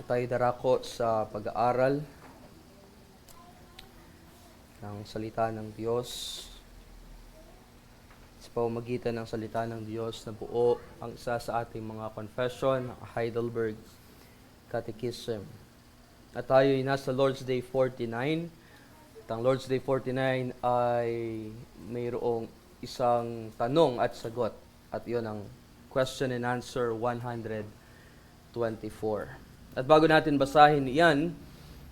Tayo darako sa pag-aaral ng salita ng Diyos. Sa pamamagitan ng salita ng Diyos na buo ang isa sa ating mga confession, Heidelberg Catechism. At tayo ay nasa Lord's Day 49. At ang Lord's Day 49 ay mayroong isang tanong at sagot. At iyon ang question and answer 124. At bago natin basahin iyan,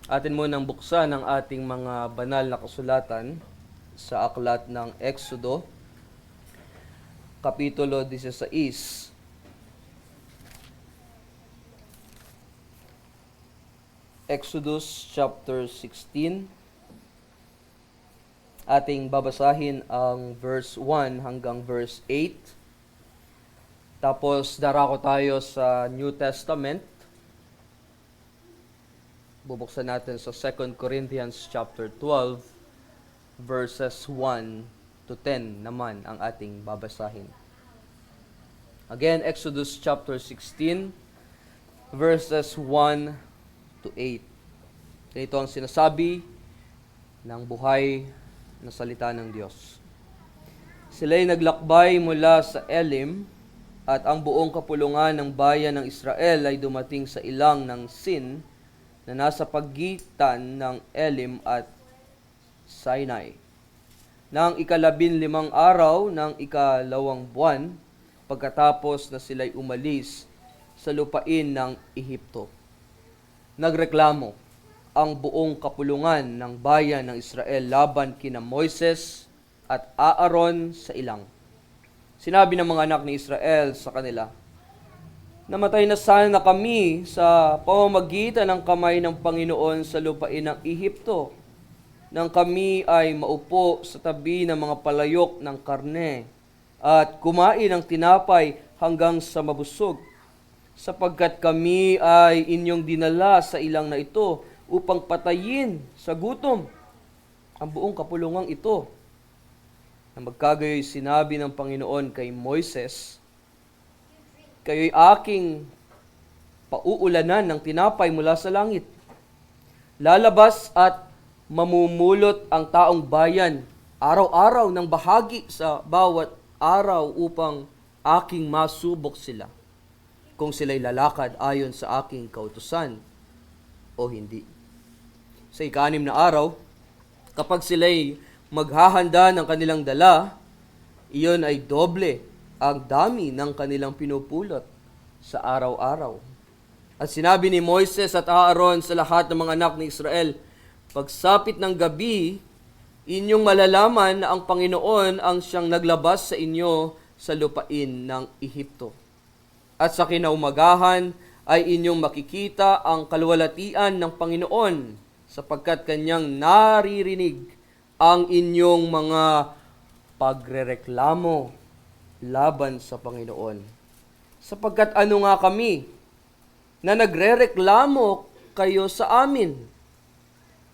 atin munang buksan ang ating mga banal na kasulatan sa aklat ng Exodo, Kapitulo 16. Exodus chapter 16. Ating babasahin ang verse 1 hanggang verse 8. Tapos darako tayo sa New Testament. Bubuksan natin sa 2 Corinthians chapter 12 verses 1 to 10 naman ang ating babasahin. Again, Exodus chapter 16 verses 1 to 8. Ito ang sinasabi ng buhay na salita ng Diyos. Sila'y naglakbay mula sa Elim, at ang buong kapulungan ng bayan ng Israel ay dumating sa ilang ng Sin na nasa pagitan ng Elim at Sinai. Nang 15 araw ng 2 buwan, pagkatapos na sila'y umalis sa lupain ng Ehipto, nagreklamo ang buong kapulungan ng bayan ng Israel laban kina Moises at Aaron sa ilang. Sinabi ng mga anak ni Israel sa kanila, "Namatay na sana kami sa pamamagitan ng kamay ng Panginoon sa lupain ng Ehipto, nang kami ay maupo sa tabi ng mga palayok ng karne at kumain ng tinapay hanggang sa mabusog, sapagkat kami ay inyong dinala sa ilang na ito upang patayin sa gutom ang buong kapulungang ito." Na magkagayoy sinabi ng Panginoon kay Moises, "Kayo'y aking pauulanan ng tinapay mula sa langit. Lalabas at mamumulot ang taong bayan araw-araw ng bahagi sa bawat araw upang aking masubok sila, kung sila'y lalakad ayon sa aking kautusan o hindi. Sa 6 na araw, kapag sila'y maghahanda ng kanilang dala, iyon ay doble ang dami ng kanilang pinupulot sa araw-araw. At sinabi ni Moises at Aaron sa lahat ng mga anak ni Israel, pagsapit ng gabi, inyong malalaman na ang Panginoon ang siyang naglabas sa inyo sa lupain ng Ehipto. At sa kinaumagahan ay inyong makikita ang kaluwalhatian ng Panginoon, sapagkat kanyang naririnig ang inyong mga pagrereklamo laban sa Panginoon. Sapagkat ano nga kami na nagrereklamo kayo sa amin?"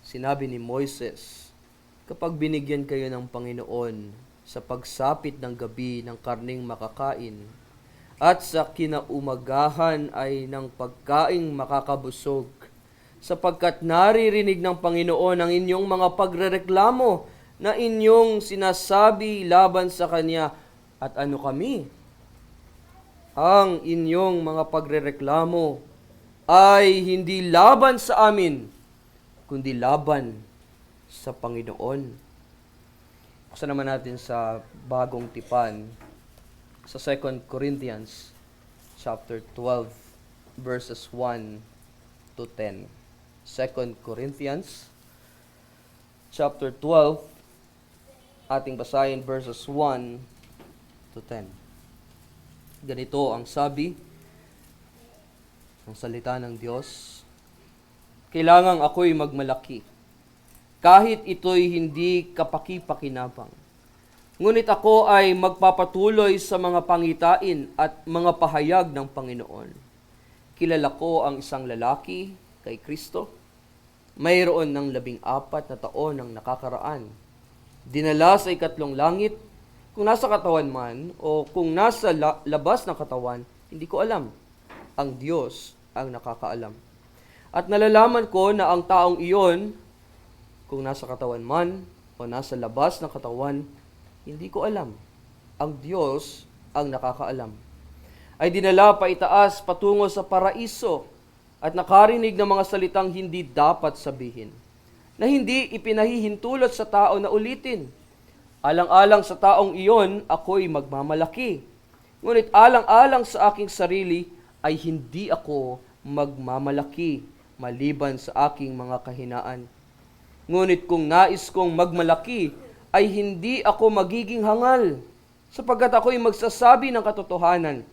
Sinabi ni Moises, "Kapag binigyan kayo ng Panginoon sa pagsapit ng gabi ng karneng makakain, at sa kinaumagahan ay ng pagkaing makakabusog, sapagkat naririnig ng Panginoon ang inyong mga pagrereklamo na inyong sinasabi laban sa Kanya, at ano kami? Ang inyong mga pagrereklamo ay hindi laban sa amin, kundi laban sa Panginoon." Buksan naman natin sa bagong tipan, sa 2 Corinthians chapter 12, verses 1 to 10. 2 Corinthians chapter 12, ating basahin verses 1 to 10. Ganito ang sabi ng salita ng Diyos, "Kailangang ako'y magmalaki, kahit ito'y hindi kapaki-pakinabang. Ngunit ako ay magpapatuloy sa mga pangitain at mga pahayag ng Panginoon. Kilala ko ang isang lalaki kay Kristo. Mayroon ng 14 na taon ang nakakaraan. Dinala sa 2 langit, kung nasa katawan man o kung nasa labas ng katawan, hindi ko alam. Ang Diyos ang nakakaalam. At nalalaman ko na ang taong iyon, kung nasa katawan man o nasa labas ng katawan, hindi ko alam. Ang Diyos ang nakakaalam. Ay dinala pa itaas patungo sa paraiso at nakarinig ng mga salitang hindi dapat sabihin, na hindi ipinahihintulot sa tao na ulitin. Alang-alang sa taong iyon, ako'y magmamalaki. Ngunit alang-alang sa aking sarili, ay hindi ako magmamalaki maliban sa aking mga kahinaan. Ngunit kung nais kong magmalaki, ay hindi ako magiging hangal, sapagkat ako'y magsasabi ng katotohanan.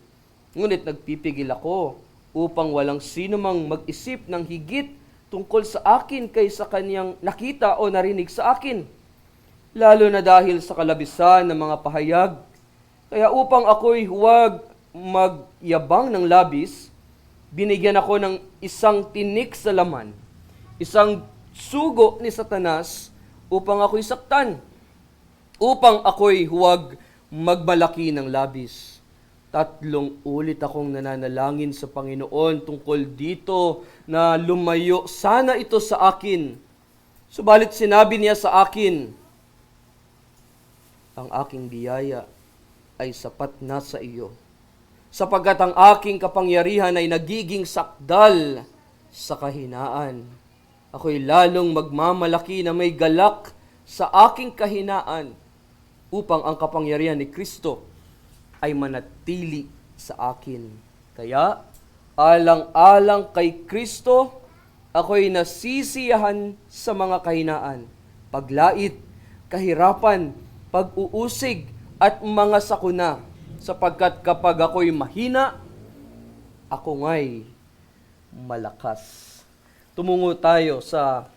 Ngunit nagpipigil ako upang walang sino mang mag-isip ng higit tungkol sa akin kaysa kanyang nakita o narinig sa akin. Lalo na dahil sa kalabisan ng mga pahayag. Kaya upang ako'y huwag magyabang ng labis, binigyan ako ng isang tinik sa laman, isang sugo ni Satanas upang ako'y saktan, upang ako'y huwag magmalaki ng labis. 3 ulit akong nananalangin sa Panginoon tungkol dito na lumayo sana ito sa akin. Subalit sinabi niya sa akin, ang aking biyaya ay sapat na sa iyo, sapagkat ang aking kapangyarihan ay nagiging sakdal sa kahinaan. Ako'y lalong magmamalaki na may galak sa aking kahinaan upang ang kapangyarihan ni Kristo ay manatili sa akin. Kaya, alang-alang kay Kristo, ako'y nasisiyahan sa mga kahinaan, paglait, kahirapan, pag-uusig, at mga sakuna, sapagkat kapag ako'y mahina, ako nga'y malakas. Tumungo tayo sa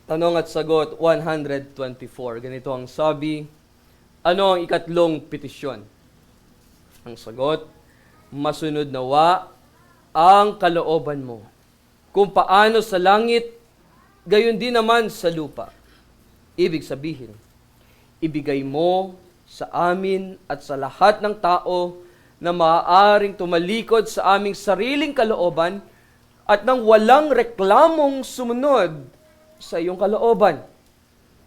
tanong at sagot 124. Ganito ang sabi, ano ang ikatlong petisyon? Ang sagot, masunod nawa ang kalooban mo, kung paano sa langit, gayon din naman sa lupa. Ibig sabihin, ibigay mo sa amin at sa lahat ng tao na maaaring tumalikod sa aming sariling kalooban at nang walang reklamong sumunod sa iyong kalooban,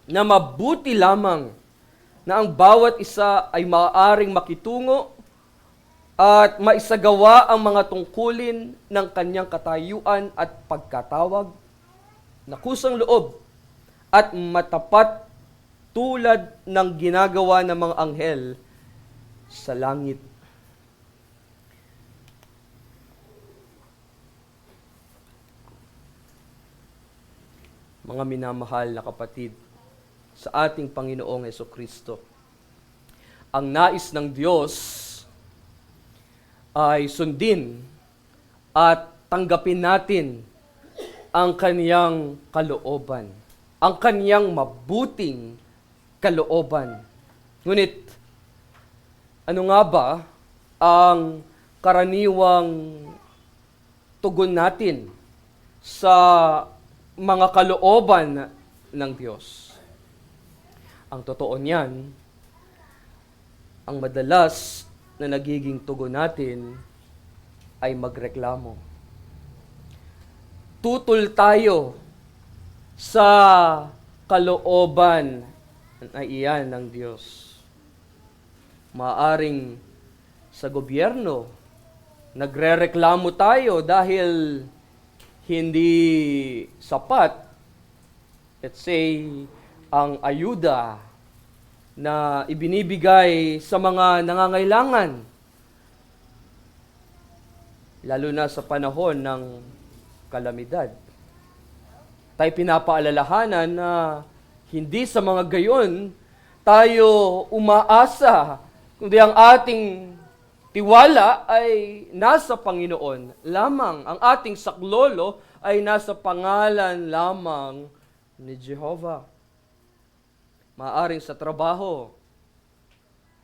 na mabuti lamang na ang bawat isa ay maaaring makitungo at maisagawa ang mga tungkulin ng kanyang katayuan at pagkatawag na kusang loob at matapat tulad ng ginagawa ng mga anghel sa langit. Mga minamahal na kapatid, sa ating Panginoong Hesukristo, ang nais ng Diyos ay sundin at tanggapin natin ang kaniyang kalooban, ang kaniyang mabuting kalooban. Ngunit, ano nga ba ang karaniwang tugon natin sa mga kalooban ng Diyos? Ang totoo niyan, ang madalas na nagiging tugon natin ay magreklamo. Tutol tayo sa kalooban na iyan ng Diyos. Maaring sa gobyerno, nagrereklamo tayo dahil hindi sapat, let's say, ang ayuda na ibinibigay sa mga nangangailangan, lalo na sa panahon ng kalamidad. Tayo pinapaalalahanan na hindi sa mga gayon tayo umaasa, kundi ang ating tiwala ay nasa Panginoon lamang. Ang ating saklolo ay nasa pangalan lamang ni Jehovah. Maaring sa trabaho,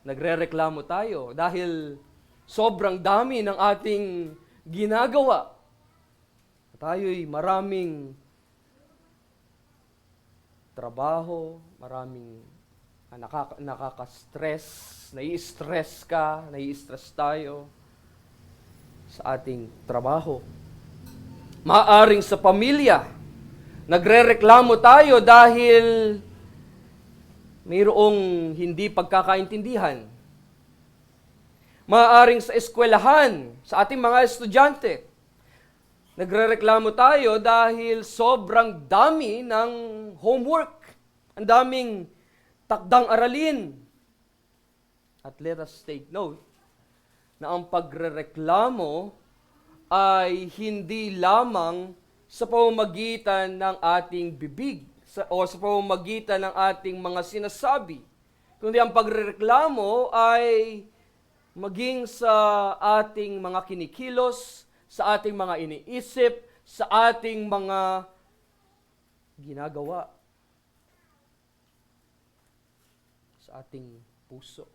nagrereklamo tayo dahil sobrang dami ng ating ginagawa. Tayo'y maraming trabaho, maraming nakaka-stress, nai-stress ka, nai-stress tayo sa ating trabaho. Maaring sa pamilya, nagrereklamo tayo dahil mayroong hindi pagkakaintindihan. Maaring sa eskwelahan, sa ating mga estudyante, nagrereklamo tayo dahil sobrang dami ng homework. Ang daming takdang aralin. At let us take note na ang pagrereklamo ay hindi lamang sa pamamagitan ng ating bibig o sa pamamagitan ng ating mga sinasabi, kundi ang pagrereklamo ay maging sa ating mga kinikilos, sa ating mga iniisip, sa ating mga ginagawa, sa ating puso.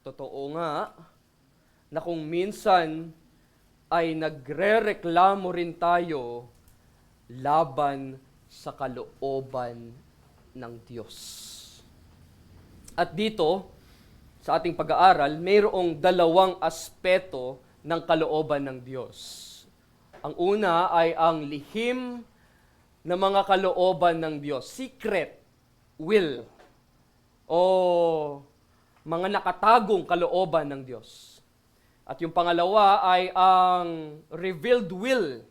Totoo nga na kung minsan ay nagrereklamo rin tayo laban sa kalooban ng Diyos. At dito, sa ating pag-aaral, mayroong dalawang aspeto ng kalooban ng Diyos. Ang una ay ang lihim na mga kalooban ng Diyos, secret will, o mga nakatagong kalooban ng Diyos. At yung pangalawa ay ang revealed will,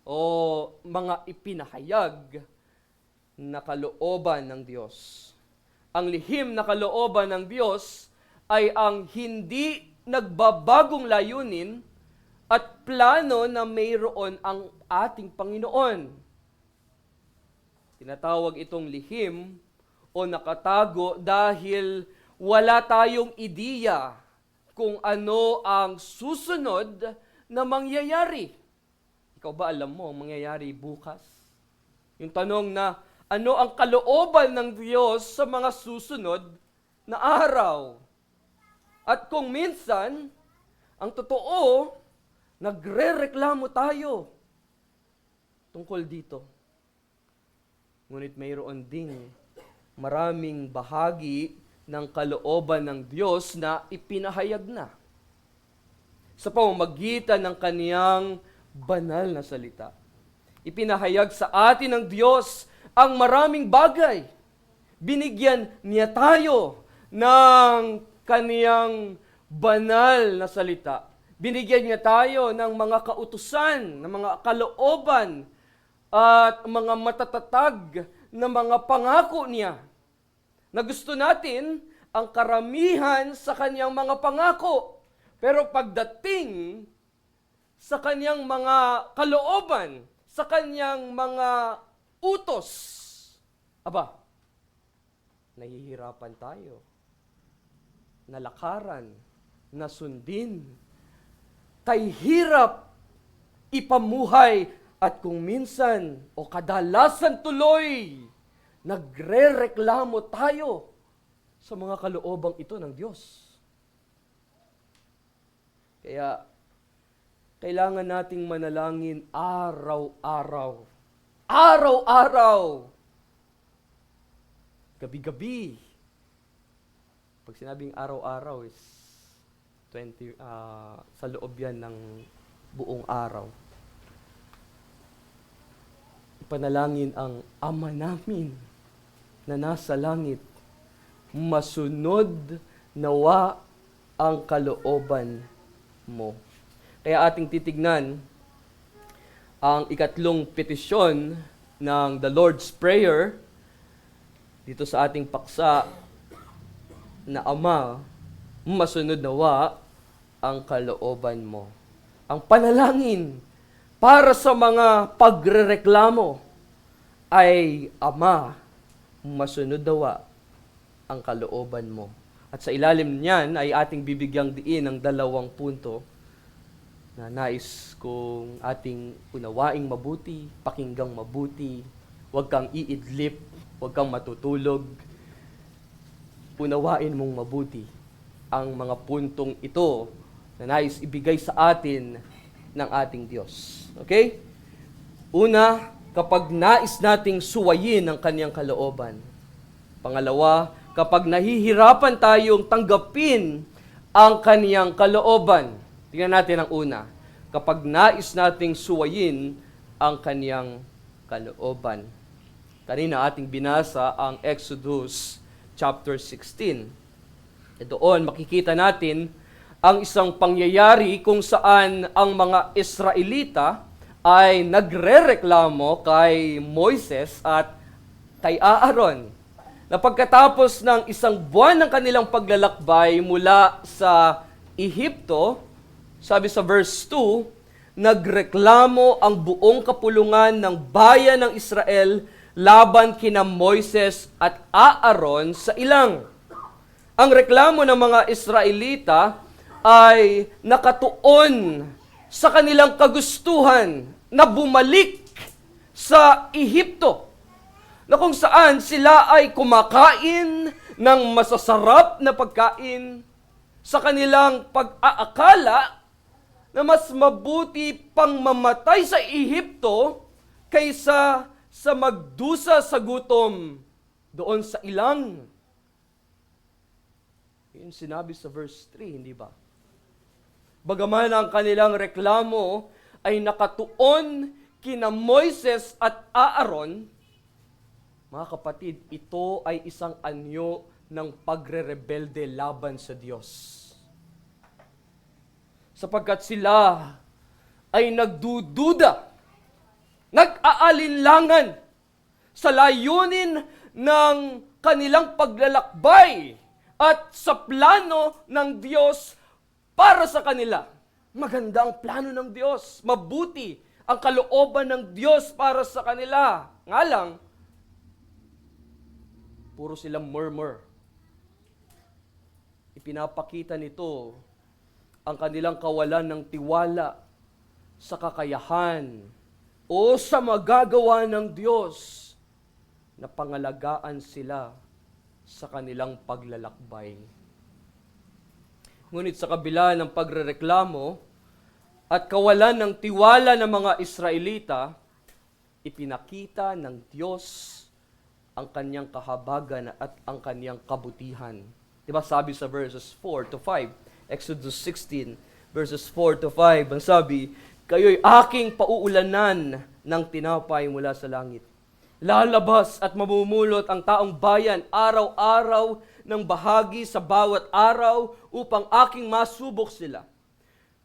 o mga ipinahayag na kalooban ng Diyos. Ang lihim na kalooban ng Diyos ay ang hindi nagbabagong layunin at plano na mayroon ang ating Panginoon. Tinatawag itong lihim o nakatago dahil wala tayong ideya kung ano ang susunod na mangyayari. Ikaw ba alam mo ang mangyayari bukas? Yung tanong na, ano ang kalooban ng Diyos sa mga susunod na araw? At kung minsan, ang totoo, nagre-reklamo tayo tungkol dito. Ngunit mayroon ding maraming bahagi ng kalooban ng Diyos na ipinahayag na sa pamamagitan ng kaniyang banal na salita. Ipinahayag sa atin ng Diyos ang maraming bagay. Binigyan niya tayo ng kaniyang banal na salita. Binigyan niya tayo ng mga kautusan, ng mga kalooban, at mga matatatag na mga pangako niya. Na gusto natin ang karamihan sa kaniyang mga pangako. Pero pagdating sa kaniyang mga kalooban, sa kaniyang mga utos, aba, nahihirapan tayo. Nalakaran, nasundin, kay hirap ipamuhay at kung minsan o kadalasan tuloy, nagre-reklamo tayo sa mga kaloobang ito ng Diyos. Kaya, kailangan nating manalangin araw-araw. Araw-araw! Gabi-gabi. Pag sinabing araw-araw is 20, sa loob yan ng buong araw. Ipanalangin ang Ama namin na nasa langit. Masunod nawa ang kalooban mo. Kaya ating titignan ang ikatlong petisyon ng the Lord's Prayer dito sa ating paksa na Ama, masunod nawa ang kalooban mo. Ang panalangin para sa mga pagrereklamo ay, Ama, masunod nawa ang kalooban mo. At sa ilalim niyan ay ating bibigyang diin ng dalawang punto na nais kong ating unawaing mabuti, pakinggang mabuti, huwag kang iidlip, huwag kang matutulog. Unawain mong mabuti ang mga puntong ito na nais ibigay sa atin ng ating Diyos. Okay? Una, kapag nais nating suwayin ang kaniyang kalooban. Pangalawa, kapag nahihirapan tayong tanggapin ang kaniyang kalooban. Tingnan natin ang una. kapag nais nating suwayin ang kaniyang kalooban. Kanina ating binasa ang Exodus chapter 16. Doon makikita natin ang isang pangyayari kung saan ang mga Israelita ay nagrereklamo kay Moises at kay Aaron na pagkatapos ng isang buwan ng kanilang paglalakbay mula sa Ehipto, sabi sa verse 2, nagreklamo ang buong kapulungan ng bayan ng Israel laban kina Moises at Aaron sa ilang. Ang reklamo ng mga Israelita ay nakatuon sa kanilang kagustuhan na bumalik sa Ehipto, na kung saan sila ay kumakain ng masasarap na pagkain sa kanilang pag-aakala na mas mabuti pang mamatay sa Ehipto kaysa sa magdusa sa gutom doon sa ilang. Yun sinabi sa verse 3, hindi ba? Bagaman ang kanilang reklamo ay nakatuon kina Moises at Aaron, mga kapatid, ito ay isang anyo ng pagre-rebelde laban sa Diyos. Sapagkat sila ay nagdududa, nag-aalinlangan sa layunin ng kanilang paglalakbay at sa plano ng Diyos para sa kanila. Maganda ang plano ng Diyos. Mabuti ang kalooban ng Diyos para sa kanila. Nga lang, puro silang murmur. Ipinapakita nito ang kanilang kawalan ng tiwala sa kakayahan o sa magagawa ng Diyos na pangalagaan sila sa kanilang paglalakbay. Ngunit sa kabila ng pagrereklamo at kawalan ng tiwala ng mga Israelita, ipinakita ng Diyos ang kanyang kahabagan at ang kanyang kabutihan. Diba sabi sa verses 4 to 5, Exodus 16, verses 4 to 5, ang sabi, kayo'y aking pauulanan ng tinapay mula sa langit. Lalabas at mamumulot ang taong bayan araw-araw ng bahagi sa bawat araw upang aking masubok sila.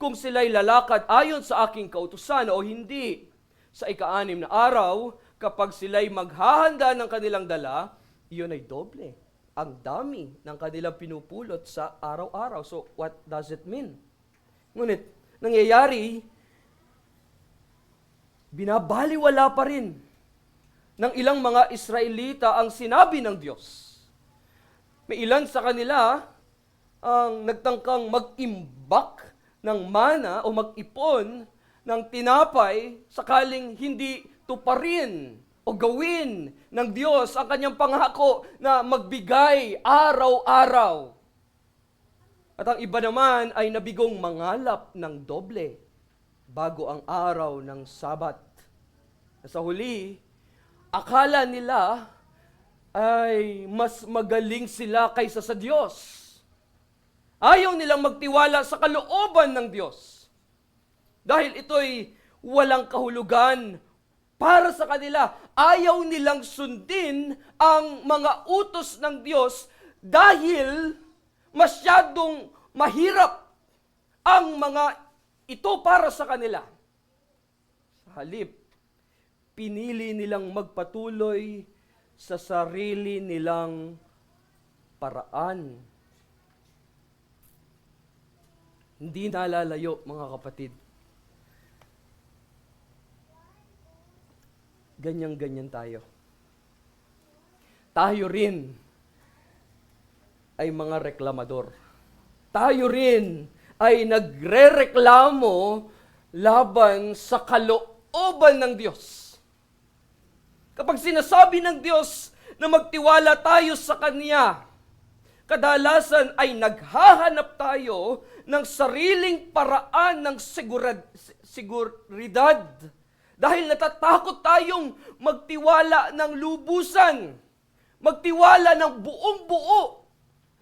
Kung sila'y lalakad ayon sa aking kautusan o hindi, sa ika-6 na araw, kapag sila'y maghahanda ng kanilang dala, iyon ay doble. Ang dami ng kanilang pinupulot sa araw-araw. So, what does it mean? Ngunit, nangyayari, binabaliwala pa rin ng ilang mga Israelita ang sinabi ng Diyos. May ilan sa kanila ang nagtangkang mag-imbak ng mana o mag-ipon ng tinapay sakaling hindi tuparin o gawin ng Diyos ang kanyang pangako na magbigay araw-araw. At ang iba naman ay nabigong mangalap ng doble bago ang araw ng Sabat. Sa huli, akala nila ay mas magaling sila kaysa sa Diyos. Ayaw nilang magtiwala sa kalooban ng Diyos. Dahil ito'y walang kahulugan para sa kanila. Ayaw nilang sundin ang mga utos ng Diyos dahil masyadong mahirap ang mga ito para sa kanila. Sa halip, pinili nilang magpatuloy sa sarili nilang paraan. Hindi nalalayo, mga kapatid. Ganyan-ganyan tayo. Tayo rin ay mga reklamador. Tayo rin ay nagre-reklamo laban sa kalooban ng Diyos. Kapag sinasabi ng Diyos na magtiwala tayo sa Kanya, kadalasan ay naghahanap tayo ng sariling paraan ng seguridad. Dahil natatakot tayong magtiwala ng lubusan, magtiwala ng buong-buo.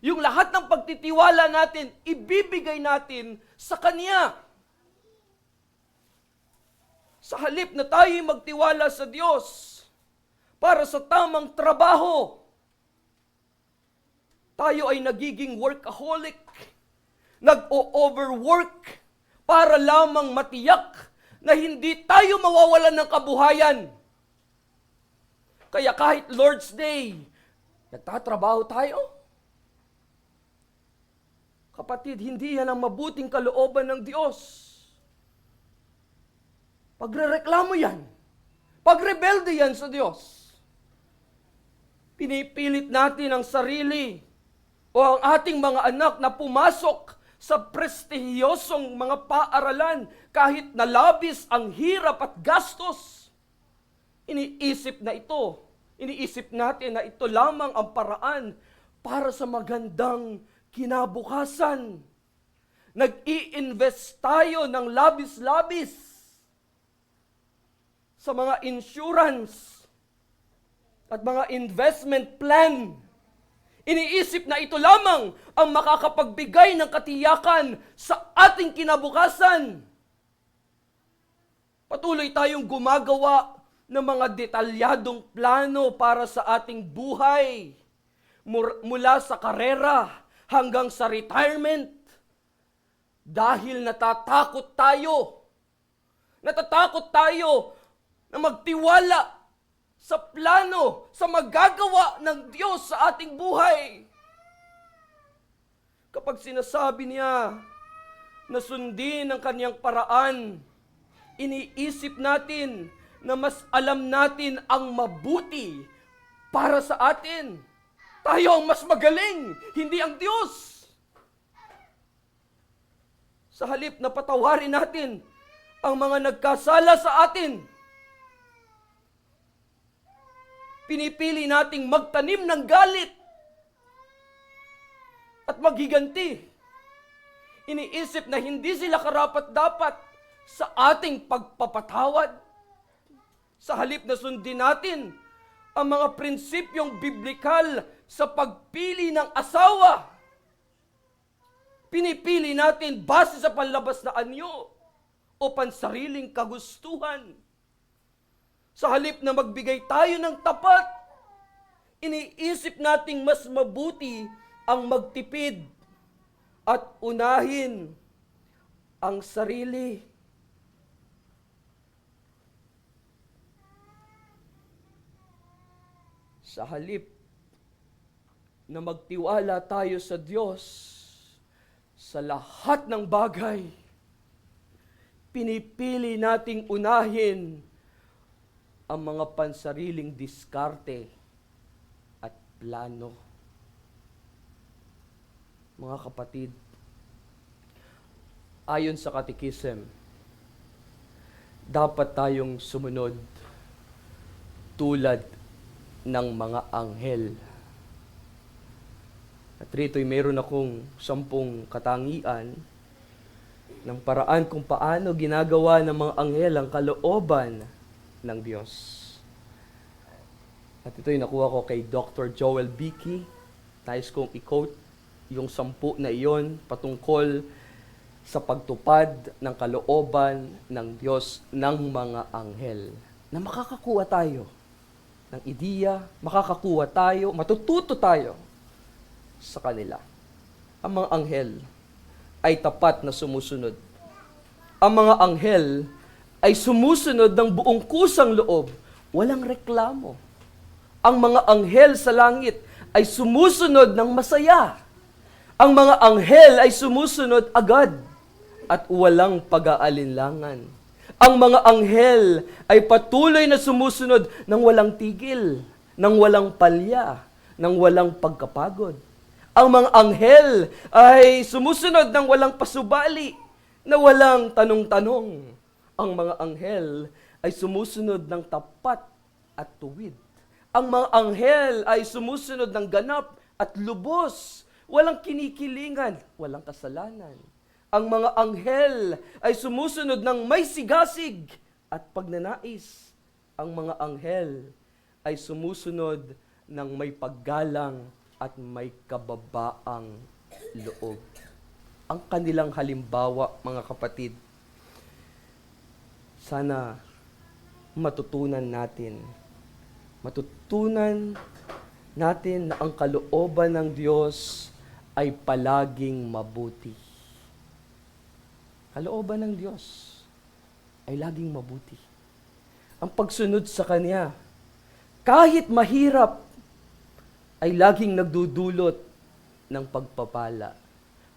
Yung lahat ng pagtitiwala natin, ibibigay natin sa Kanya. Sa halip na tayo magtiwala sa Diyos para sa tamang trabaho, tayo ay nagiging workaholic, nag-o-overwork para lamang matiyak na hindi tayo mawawalan ng kabuhayan. Kaya kahit Lord's Day, nagtatrabaho tayo. Kapatid, hindi yan ang mabuting kalooban ng Diyos. Pagrereklamo yan. Pagrebelde yan sa Diyos. Pinipilit natin ang sarili o ang ating mga anak na pumasok sa prestihiyosong mga paaralan kahit nalabis ang hirap at gastos. Iniisip natin na ito lamang ang paraan para sa magandang kinabukasan. Nag-i-invest tayo ng labis-labis sa mga insurance at mga investment plan. Iniisip na ito lamang ang makakapagbigay ng katiyakan sa ating kinabukasan. Patuloy tayong gumagawa ng mga detalyadong plano para sa ating buhay, mula sa karera hanggang sa retirement, dahil natatakot tayo na magtiwala sa plano, sa magagawa ng Diyos sa ating buhay. Kapag sinasabi niya na sundin ang kanyang paraan, iniisip natin na mas alam natin ang mabuti para sa atin. Tayo ang mas magaling, hindi ang Diyos. Sa halip na patawarin natin ang mga nagkasala sa atin, pinipili nating magtanim ng galit at maghiganti. Iniisip na hindi sila karapat-dapat sa ating pagpapatawad. Sa halip na sundin natin ang mga prinsipyong biblikal sa pagpili ng asawa, pinipili natin base sa panlabas na anyo o pansariling kagustuhan. Sa halip na magbigay tayo ng tapat, iniisip nating mas mabuti ang magtipid at unahin ang sarili. Sa halip na magtiwala tayo sa Diyos sa lahat ng bagay, pinipili nating unahin ang mga pansariling diskarte at plano. Mga kapatid, ayon sa Katekism, dapat tayong sumunod tulad ng mga anghel. At rito'y mayroon akong 10 katangian ng paraan kung paano ginagawa ng mga anghel ang kalooban ng Diyos. At ito'y nakuha ko kay Dr. Joel Beeke. Nais kong i-quote yung 10 na iyon patungkol sa pagtupad ng kalooban ng Diyos ng mga anghel. Na makakakuha tayo ng ideya, makakakuha tayo, matututo tayo sa kanila. Ang mga anghel ay tapat na sumusunod. Ang mga anghel ay sumusunod ng buong kusang loob, walang reklamo. Ang mga anghel sa langit ay sumusunod ng masaya. Ang mga anghel ay sumusunod agad at walang pag-aalinlangan. Ang mga anghel ay patuloy na sumusunod ng walang tigil, ng walang palya, ng walang pagkapagod. Ang mga anghel ay sumusunod ng walang pasubali, na walang tanong-tanong. Ang mga anghel ay sumusunod ng tapat at tuwid. Ang mga anghel ay sumusunod ng ganap at lubos, walang kinikilingan, walang kasalanan. Ang mga anghel ay sumusunod ng may sigasig at pagnanais. Ang mga anghel ay sumusunod ng may paggalang at may kababaang loob. Ang kanilang halimbawa, mga kapatid, sana matutunan natin. Matutunan natin na ang kalooban ng Diyos ay palaging mabuti. Kalooban ng Diyos ay laging mabuti. Ang pagsunod sa Kanya, kahit mahirap, ay laging nagdudulot ng pagpapala.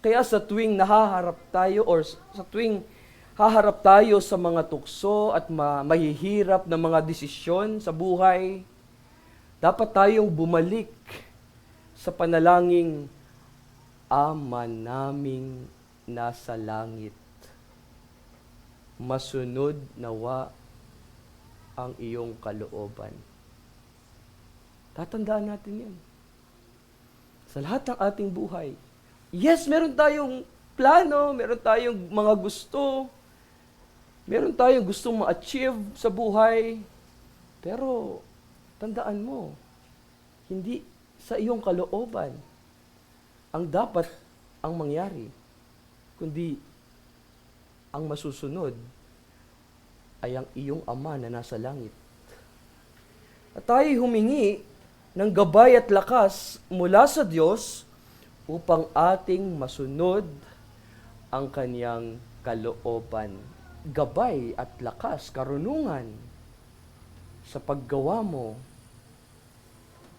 Kaya sa tuwing nahaharap tayo or sa tuwing haharap tayo sa mga tukso at mahihirap na mga desisyon sa buhay, dapat tayong bumalik sa panalangin, Ama naming nasa langit, masunod nawa ang iyong kalooban. Tatandaan natin yan. Sa lahat ng ating buhay. Yes, meron tayong plano, meron tayong mga gusto, meron tayong gustong ma-achieve sa buhay, pero tandaan mo, hindi sa iyong kalooban ang dapat ang mangyari, kundi ang masusunod ay ang iyong Ama na nasa langit. At tayo humingi ng gabay at lakas mula sa Diyos upang ating masunod ang Kanyang kalooban. Gabay at lakas, karunungan sa paggawa mo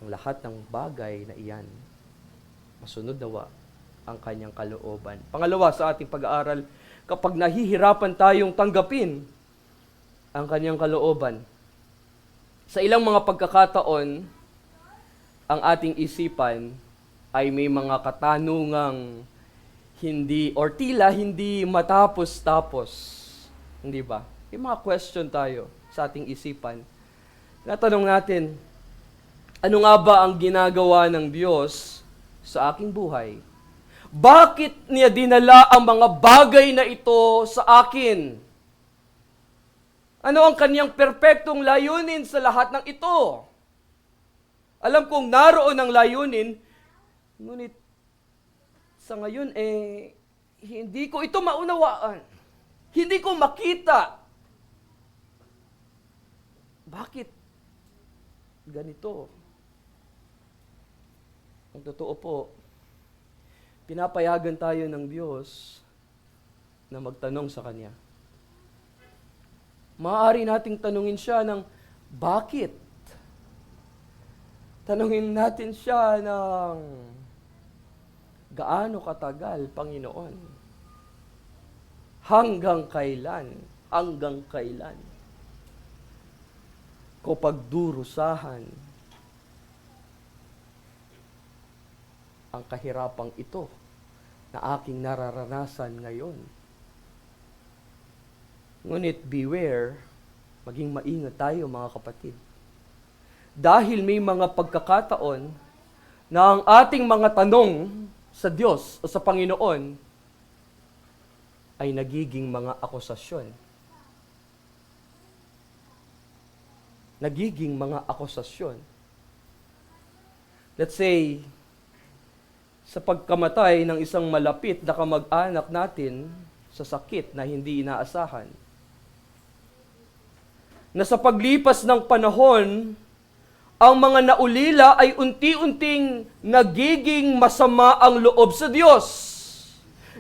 ang lahat ng bagay na iyan. Masunod nawa ang Kanyang kalooban. Pangalawa sa ating pag-aaral, kapag nahihirapan tayong tanggapin ang Kanyang kalooban, sa ilang mga pagkakataon, ang ating isipan ay may mga katanungang hindi, or tila hindi matapos-tapos. Hindi ba? May mga question tayo sa ating isipan. Natanong natin, ano nga ba ang ginagawa ng Diyos sa aking buhay? Bakit niya dinala ang mga bagay na ito sa akin? Ano ang Kanyang perpektong layunin sa lahat ng ito? Alam kong naroon ang layunin, ngunit sa ngayon, hindi ko ito maunawaan. Hindi ko makita. Bakit ganito? Ang totoo po, pinapayagan tayo ng Diyos na magtanong sa Kanya. Maaari nating tanungin siya ng bakit? Tanungin natin siya ng gaano katagal, Panginoon? Hanggang kailan? Hanggang kailan? Ko pagdurusahan ang kahirapang ito na aking nararanasan ngayon. Ngunit beware, maging maingat tayo mga kapatid. Dahil may mga pagkakataon na ang ating mga tanong sa Diyos o sa Panginoon ay nagiging mga akusasyon. Nagiging mga akusasyon. Let's say, sa pagkamatay ng isang malapit na kamag-anak natin sa sakit na hindi inaasahan, na sa paglipas ng panahon, ang mga naulila ay unti-unting nagiging masama ang loob sa Diyos.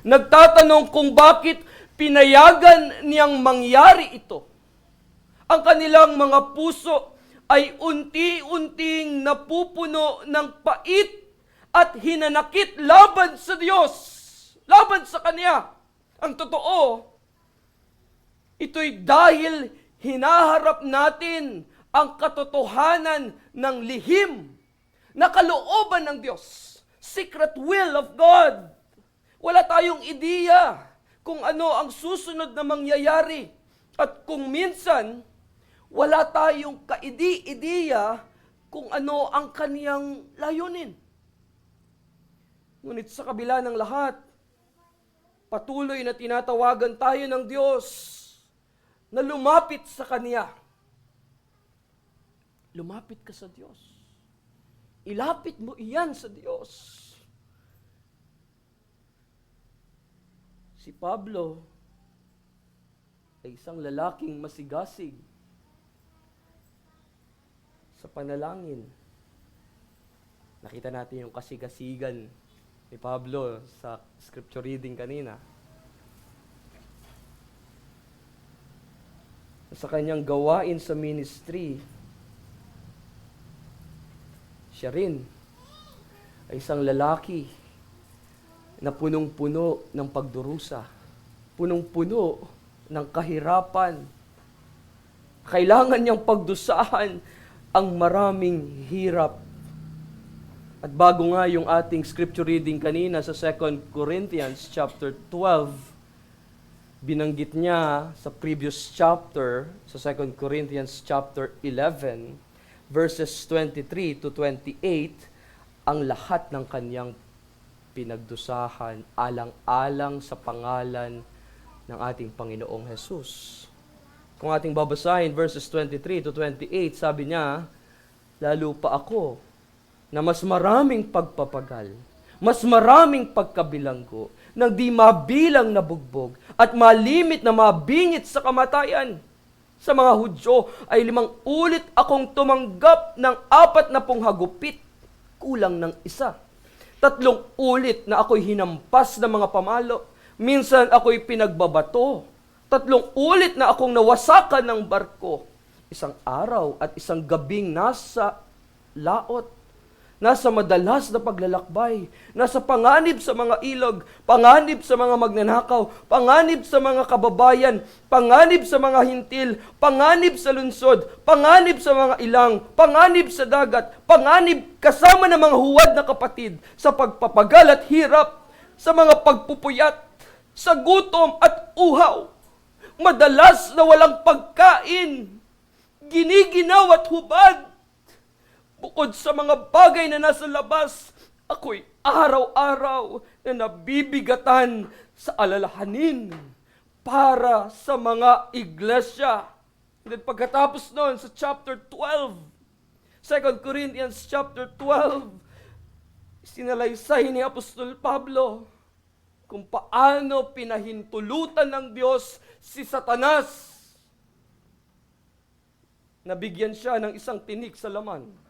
Nagtatanong kung bakit pinayagan niyang mangyari ito. Ang kanilang mga puso ay unti-unting napupuno ng pait at hinanakit laban sa Diyos, laban sa Kanya. Ang totoo, ito'y dahil hinaharap natin ang katotohanan ng lihim na kalooban ng Diyos. Secret will of God. Wala tayong ideya kung ano ang susunod na mangyayari. At kung minsan, wala tayong kaidi-ideya kung ano ang Kaniyang layunin. Ngunit sa kabila ng lahat, patuloy na tinatawagan tayo ng Diyos na lumapit sa Kanya. Lumapit ka sa Diyos. Ilapit mo iyan sa Diyos. Si Pablo ay isang lalaking masigasig. sa panalangin. Nakita natin yung kasigasigan ni Pablo sa scripture reading kanina. Sa kanyang gawain sa ministry, siya rin ay isang lalaki na punong-puno ng pagdurusa, punong-puno ng kahirapan. Kailangan niyang pagdusahan ang maraming hirap. At bago nga yung ating scripture reading kanina sa 2 Corinthians chapter 12, binanggit niya sa previous chapter, sa 2 Corinthians chapter 11, verses 23 to 28, ang lahat ng kanyang pinagdusahan alang-alang sa pangalan ng ating Panginoong Jesus. Kung ating babasahin verses 23 to 28, sabi niya, lalo pa ako na mas maraming pagpapagal, mas maraming pagkabilanggo, nang di mabilang na bugbog at malimit na mabingit sa kamatayan. Sa mga Hudyo ay 5 ulit akong tumanggap ng 40 hagupit, kulang ng 1. 3 ulit na ako'y hinampas ng mga pamalo. Minsan ako'y pinagbabato. 3 ulit na akong nawasakan ng barko. 1 araw at 1 gabing nasa laot. Nasa madalas na paglalakbay, nasa panganib sa mga ilog, panganib sa mga magnanakaw, panganib sa mga kababayan, panganib sa mga hintil, panganib sa lungsod, panganib sa mga ilang, panganib sa dagat, panganib kasama ng mga huwad na kapatid, sa pagpapagal at hirap, sa mga pagpupuyat, sa gutom at uhaw, madalas na walang pagkain, giniginaw at hubad. Bukod sa mga bagay na nasa labas, ako'y araw-araw na nabibigatan sa alalahanin para sa mga iglesia. And then pagkatapos noon sa chapter 12, 2 Corinthians chapter 12, sinalaysay ni Apostol Pablo kung paano pinahintulutan ng Diyos si Satanas. Nabigyan siya ng isang tinik sa laman.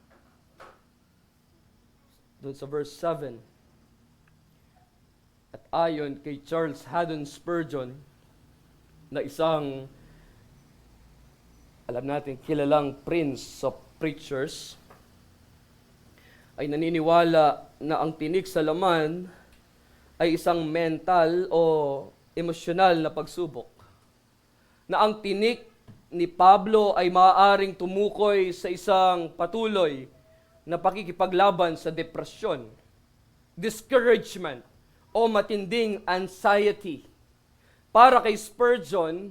Doon sa verse 7. At ayon kay Charles Haddon Spurgeon, na isang, alam natin, kilalang prince of preachers, ay naniniwala na ang tinik sa laman ay isang mental o emosyonal na pagsubok. Na ang tinik ni Pablo ay maaaring tumukoy sa isang patuloy na pakikipaglaban sa depresyon, discouragement, o matinding anxiety. Para kay Spurgeon,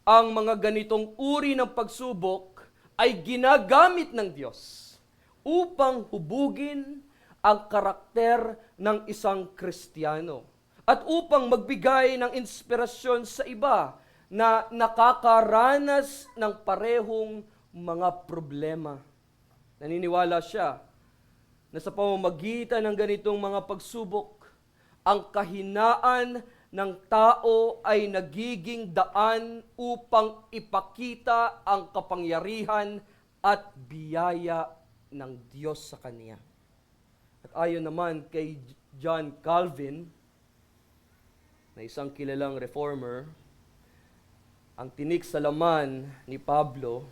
ang mga ganitong uri ng pagsubok ay ginagamit ng Diyos upang hubugin ang karakter ng isang Kristiyano at upang magbigay ng inspirasyon sa iba na nakakaranas ng parehong mga problema. Naniniwala siya na sa pamamagitan ng ganitong mga pagsubok, ang kahinaan ng tao ay nagiging daan upang ipakita ang kapangyarihan at biyaya ng Diyos sa kanya. At ayon naman kay John Calvin, na isang kilalang reformer, ang tinik sa laman ni Pablo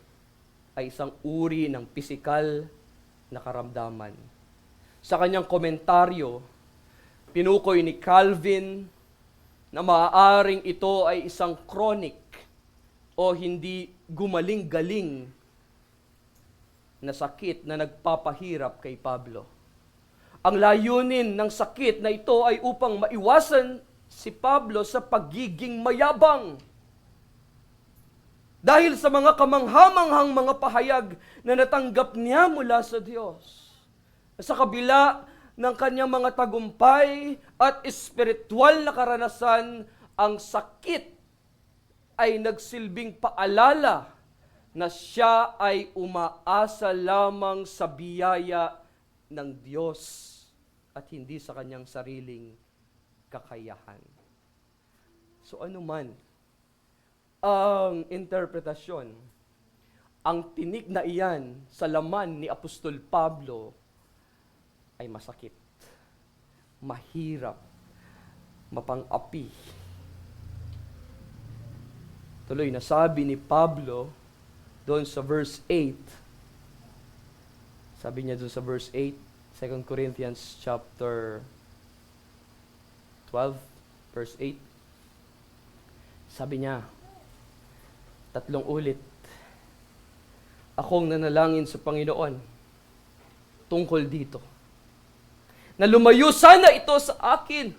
ay isang uri ng pisikal na karamdaman. Sa kanyang komentaryo, pinukoy ni Calvin na maaaring ito ay isang chronic o hindi gumaling-galing na sakit na nagpapahirap kay Pablo. Ang layunin ng sakit na ito ay upang maiwasan si Pablo sa pagiging mayabang. Dahil sa mga kamanghamanghang mga pahayag na natanggap niya mula sa Diyos. Sa kabila ng kanyang mga tagumpay at espiritual na karanasan, ang sakit ay nagsilbing paalala na siya ay umaasa lamang sa biyaya ng Diyos at hindi sa kanyang sariling kakayahan. So ano man ang interpretasyon, ang tinik na iyan sa laman ni Apostol Pablo ay masakit, mahirap, mapang-api. Tuloy, nasabi ni Pablo doon sa verse 8, sabi niya doon sa verse 8, 2 Corinthians chapter 12, verse 8, sabi niya, 3 ulit, akong nanalangin sa Panginoon tungkol dito, na lumayo sana ito sa akin.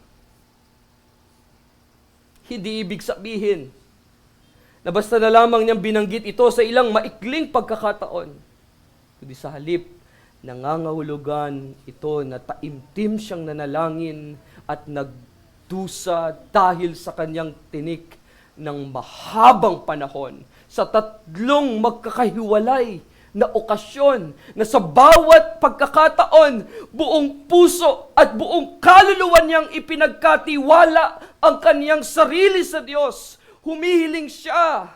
Hindi ibig sabihin na basta na lamang niyang binanggit ito sa ilang maikling pagkakataon, kundi sa halip, nangangahulugan ito na taimtim siyang nanalangin at nagdusa dahil sa kanyang tinik ng mahabang panahon sa 3 magkakahiwalay na okasyon na sa bawat pagkakataon, buong puso at buong kaluluwa niyang ipinagkatiwala ang kaniyang sarili sa Diyos. Humihiling siya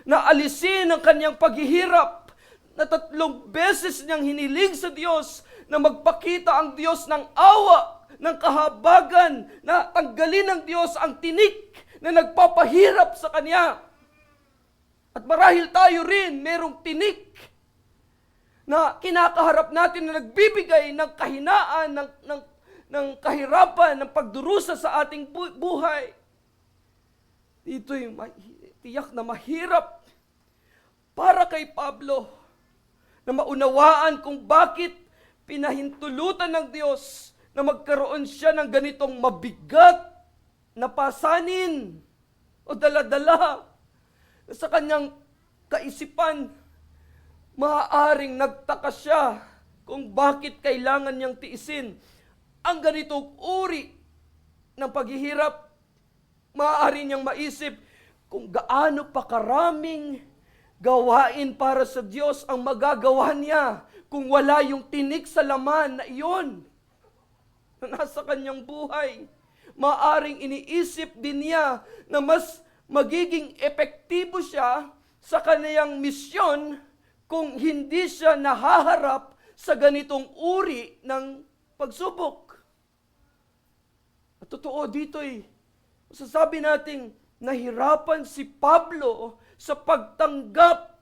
na alisin ang kaniyang paghihirap, na 3 beses niyang hiniling sa Diyos na magpakita ang Diyos ng awa, ng kahabagan, na tanggalin ng Diyos ang tinik na nagpapahirap sa kanya. At marahil tayo rin merong tinik na kinakaharap natin na nagbibigay ng kahinaan, ng kahirapan, ng pagdurusa sa ating buhay. Ito'y tiyak na mahirap para kay Pablo na maunawaan kung bakit pinahintulutan ng Diyos na magkaroon siya ng ganitong mabigat na pasanin o dala-dala sa kanyang kaisipan. Maaaring nagtaka siya kung bakit kailangan niyang tiisin ang ganitong uri ng paghihirap. Maaari niyang maisip kung gaano pa karaming gawain para sa Diyos ang magagawa niya kung wala yung tinik sa laman na iyon na nasa kanyang buhay. Maaring iniisip din niya na mas magiging epektibo siya sa kaniyang misyon kung hindi siya nahaharap sa ganitong uri ng pagsubok. At totoo dito masasabi nating nahirapan si Pablo sa pagtanggap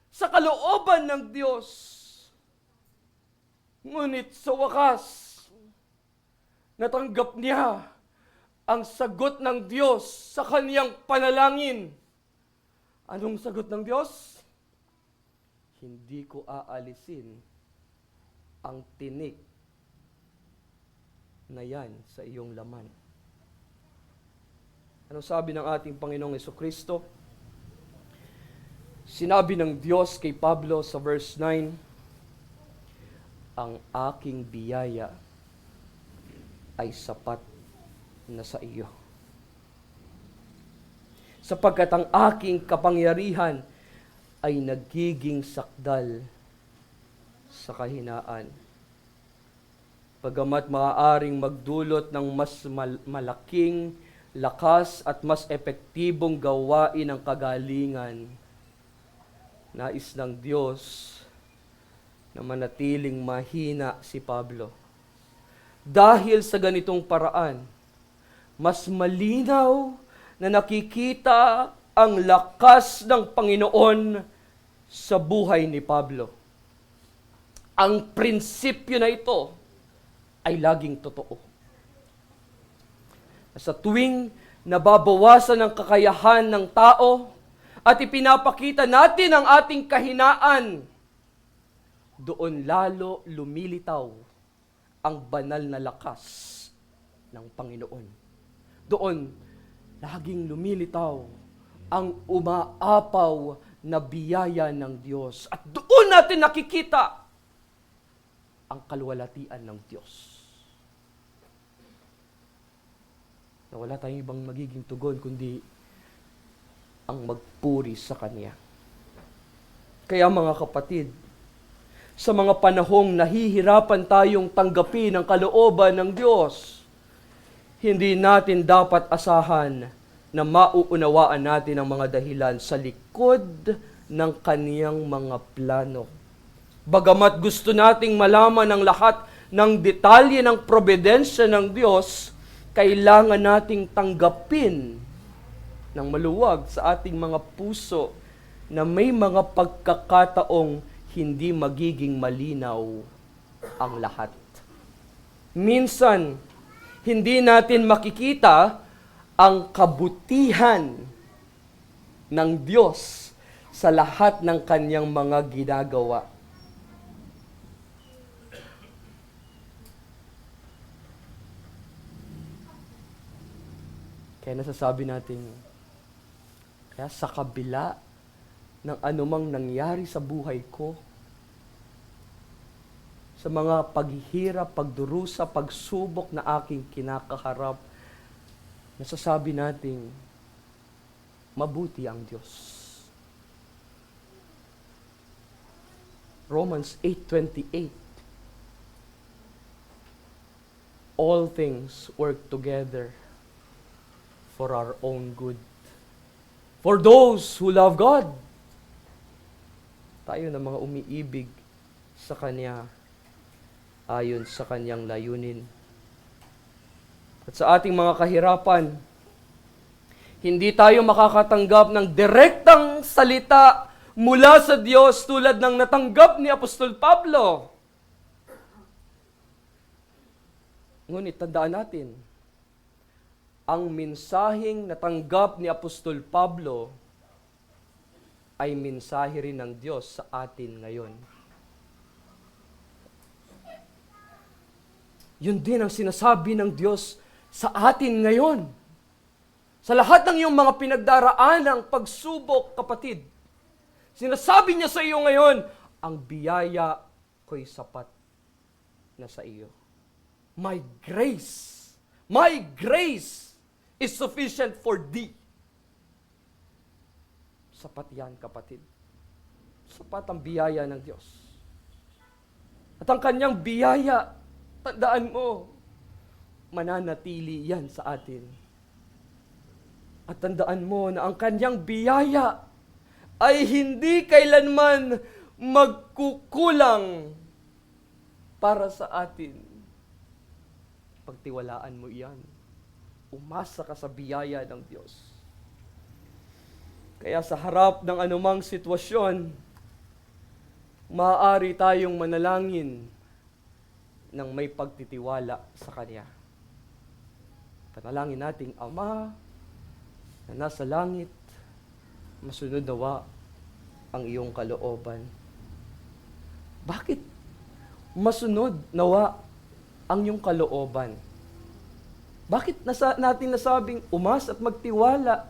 sa kalooban ng Diyos. Ngunit sa wakas, natanggap niya ang sagot ng Diyos sa kaniyang panalangin. Anong sagot ng Diyos? Hindi ko aalisin ang tinik na yan sa iyong laman. Anong sabi ng ating Panginoong Jesucristo? Sinabi ng Diyos kay Pablo sa verse 9, ang aking biyaya ay sapat na sa iyo. Sapagkat ang aking kapangyarihan ay nagiging sakdal sa kahinaan. Bagamat maaaring magdulot ng mas malaking lakas at mas epektibong gawain ng kagalingan, nais ng Diyos na manatiling mahina si Pablo. Dahil sa ganitong paraan, mas malinaw na nakikita ang lakas ng Panginoon sa buhay ni Pablo. Ang prinsipyo na ito ay laging totoo. Sa tuwing nababawasan ang kakayahan ng tao at ipinapakita natin ang ating kahinaan, doon lalo lumilitaw ang banal na lakas ng Panginoon. Doon, laging lumilitaw ang umaapaw na biyaya ng Diyos. At doon natin nakikita ang kaluwalhatian ng Diyos. Na wala tayong ibang magiging tugon kundi ang magpuri sa Kanya. Kaya mga kapatid, sa mga panahong nahihirapan tayong tanggapin ang kalooban ng Diyos, hindi natin dapat asahan na mauunawaan natin ang mga dahilan sa likod ng kaniyang mga plano. Bagamat gusto nating malaman ang lahat ng detalye ng probidensya ng Diyos, kailangan nating tanggapin ng maluwag sa ating mga puso na may mga pagkakataong hindi magiging malinaw ang lahat. Minsan, hindi natin makikita ang kabutihan ng Diyos sa lahat ng kanyang mga ginagawa. Kaya nasasabi natin, kaya sa kabila ng anumang nangyari sa buhay ko, sa mga paghihirap, pagdurusa, pagsubok na aking kinakaharap, nasasabi natin, mabuti ang Diyos. Romans 8:28. All things work together for our own good. For those who love God. Tayo na mga umiibig sa Kanya ayon sa Kanyang layunin. At sa ating mga kahirapan, hindi tayo makakatanggap ng direktang salita mula sa Diyos tulad ng natanggap ni Apostol Pablo. Ngunit tandaan natin, ang mensaheng natanggap ni Apostol Pablo ay mensahe rin ng Diyos sa atin ngayon. Yun din ang sinasabi ng Diyos sa atin ngayon. Sa lahat ng iyong mga pinagdaraanang pagsubok, kapatid, sinasabi niya sa iyo ngayon, ang biyaya ko'y sapat na sa iyo. My grace is sufficient for thee. Sapat yan, kapatid. Sapat ang biyaya ng Diyos. At ang kanyang biyaya, tandaan mo, mananatili yan sa atin. At tandaan mo na ang kanyang biyaya ay hindi kailanman magkukulang para sa atin. Pagtiwalaan mo iyan. Umasa ka sa biyaya ng Diyos. Kaya sa harap ng anumang sitwasyon, maaari tayong manalangin ng may pagtitiwala sa Kanya. Panalangin nating, Ama na nasa langit, masunod nawa ang iyong kalooban. Bakit masunod nawa ang iyong kalooban? Bakit natin nasabing umas at magtiwala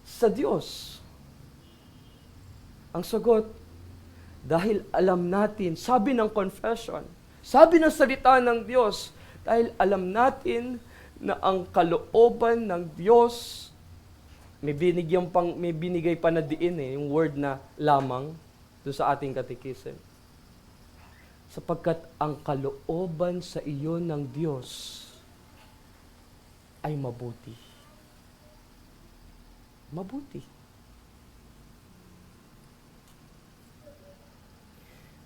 sa Diyos? Ang sagot, dahil alam natin, sabi ng confession, sabi ng salita ng Diyos, dahil alam natin na ang kalooban ng Diyos, may binigay pa na diin yung word na lamang doon sa ating katekism. Sapagkat ang kalooban sa iyo ng Diyos ay mabuti. Mabuti.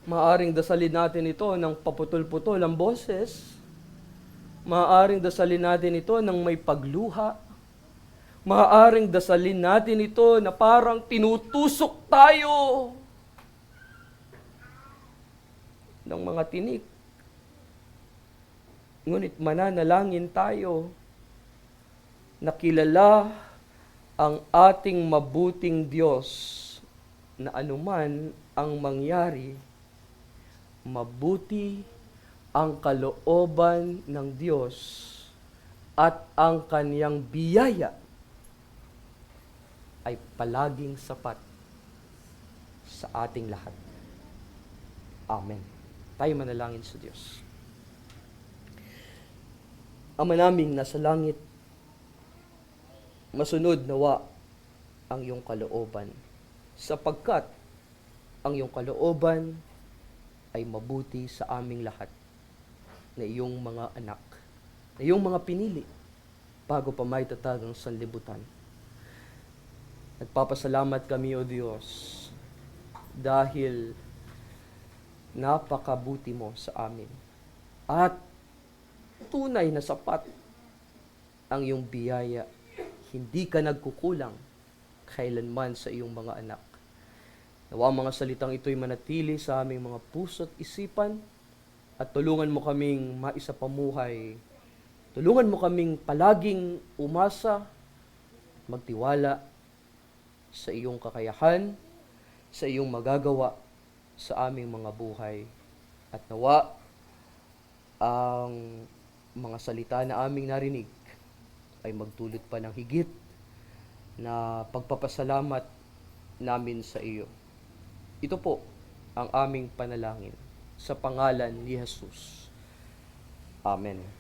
Maaring dasalin natin ito ng paputol-putol ang boses. Maaring dasalin natin ito ng may pagluha. Maaring dasalin natin ito na parang tinutusok tayo ng mga tinik. Ngunit mananalangin tayo na kilala ang ating mabuting Diyos na anuman ang mangyari, mabuti ang kalooban ng Diyos at ang kaniyang biyaya ay palaging sapat sa ating lahat. Amen. Tayo manalangin sa Diyos. Ama naming nasa langit, masunod nawa ang iyong kalooban, sapagkat ang iyong kalooban ay mabuti sa aming lahat, na iyong mga anak, na iyong mga pinili, bago pa may tatag ang sanlibutan. Nagpapasalamat kami, O Diyos, dahil napakabuti mo sa amin. At tunay na sapat ang iyong biyaya. Hindi ka nagkukulang kailanman sa iyong mga anak. Nawa ang mga salitang ito'y manatili sa aming mga puso't isipan at tulungan mo kaming maisapamuhay. Tulungan mo kaming palaging umasa, magtiwala sa iyong kakayahan, sa iyong magagawa sa aming mga buhay. At nawa ang mga salita na aming narinig ay magdulot pa ng higit na pagpapasalamat namin sa iyo. Ito po ang aming panalangin sa pangalan ni Jesus. Amen.